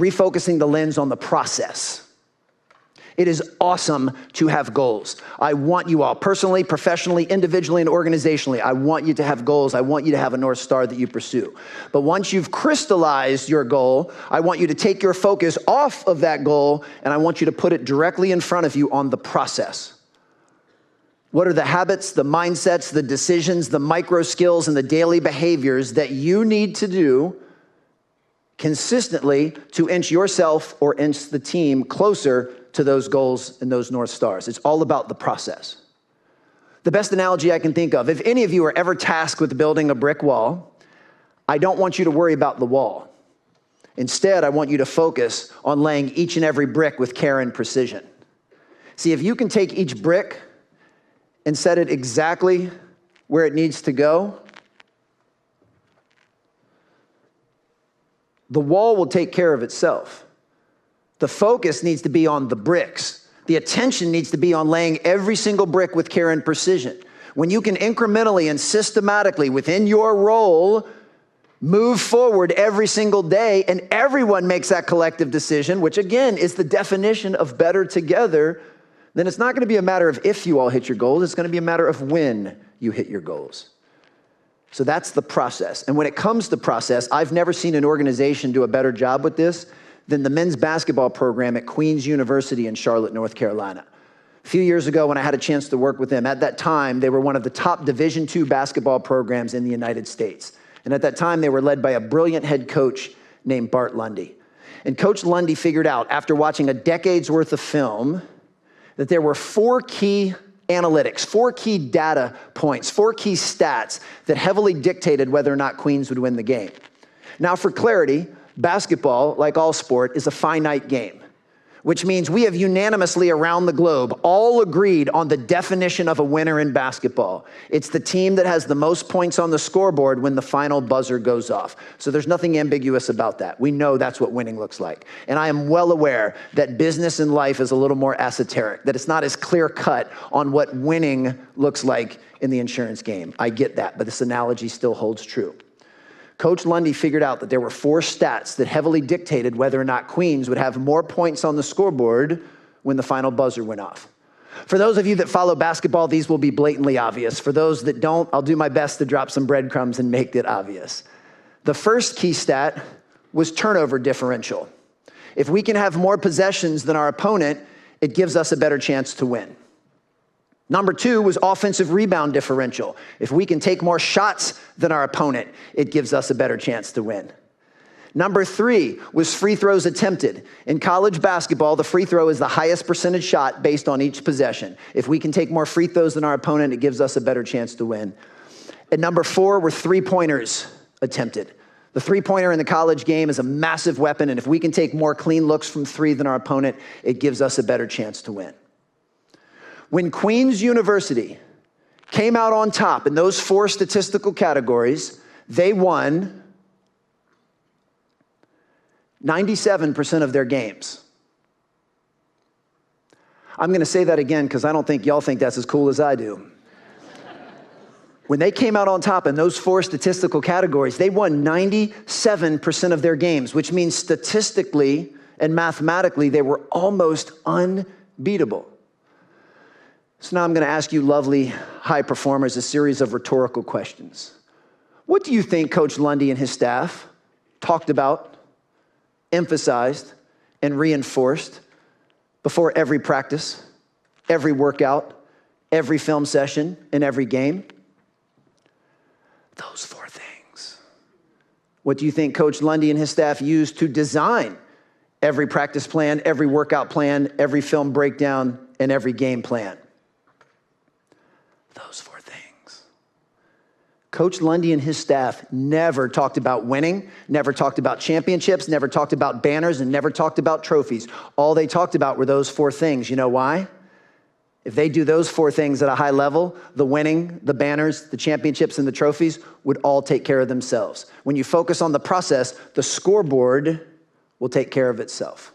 refocusing the lens on the process. It is awesome to have goals. I want you all, personally, professionally, individually, and organizationally, I want you to have goals. I want you to have a North Star that you pursue. But once you've crystallized your goal, I want you to take your focus off of that goal, and I want you to put it directly in front of you on the process. What are the habits, the mindsets, the decisions, the micro skills, and the daily behaviors that you need to do consistently to inch yourself or inch the team closer to those goals and those North Stars? It's all about the process. The best analogy I can think of, if any of you are ever tasked with building a brick wall, I don't want you to worry about the wall. Instead, I want you to focus on laying each and every brick with care and precision. See, if you can take each brick and set it exactly where it needs to go, the wall will take care of itself. The focus needs to be on the bricks. The attention needs to be on laying every single brick with care and precision. When you can incrementally and systematically within your role move forward every single day, and everyone makes that collective decision, which again is the definition of better together, then it's not going to be a matter of if you all hit your goals, it's going to be a matter of when you hit your goals. So that's the process. And when it comes to process, I've never seen an organization do a better job with this than the men's basketball program at Queen's University in Charlotte, North Carolina. A few years ago when I had a chance to work with them, at that time, they were one of the top Division II basketball programs in the United States. And at that time, they were led by a brilliant head coach named Bart Lundy. And Coach Lundy figured out, after watching a decade's worth of film, that there were 4 key analytics, 4 key data points, 4 key stats that heavily dictated whether or not Queens would win the game. Now, for clarity, basketball, like all sport, is a finite game, which means we have unanimously around the globe all agreed on the definition of a winner in basketball. It's the team that has the most points on the scoreboard when the final buzzer goes off. So there's nothing ambiguous about that. We know that's what winning looks like. And I am well aware that business and life is a little more esoteric, that it's not as clear cut on what winning looks like in the insurance game. I get that, but this analogy still holds true. Coach Lundy figured out that there were 4 stats that heavily dictated whether or not Queens would have more points on the scoreboard when the final buzzer went off. For those of you that follow basketball, these will be blatantly obvious. For those that don't, I'll do my best to drop some breadcrumbs and make it obvious. The first key stat was turnover differential. If we can have more possessions than our opponent, it gives us a better chance to win. Number 2 was offensive rebound differential. If we can take more shots than our opponent, it gives us a better chance to win. Number 3 was free throws attempted. In college basketball, the free throw is the highest percentage shot based on each possession. If we can take more free throws than our opponent, it gives us a better chance to win. And number 4 were three-pointers attempted. The three-pointer in the college game is a massive weapon, and if we can take more clean looks from 3 than our opponent, it gives us a better chance to win. When Queen's University came out on top in those 4 statistical categories, they won 97% of their games. I'm going to say that again because I don't think y'all think that's as cool as I do. When they came out on top in those 4 statistical categories, they won 97% of their games, which means statistically and mathematically, they were almost unbeatable. So now I'm going to ask you lovely high performers a series of rhetorical questions. What do you think Coach Lundy and his staff talked about, emphasized, and reinforced before every practice, every workout, every film session, and every game? Those 4 things. What do you think Coach Lundy and his staff used to design every practice plan, every workout plan, every film breakdown, and every game plan? Those 4 things. Coach Lundy and his staff never talked about winning, never talked about championships, never talked about banners, and never talked about trophies. All they talked about were those 4 things. You know why? If they do those 4 things at a high level, the winning, the banners, the championships, and the trophies would all take care of themselves. When you focus on the process, the scoreboard will take care of itself.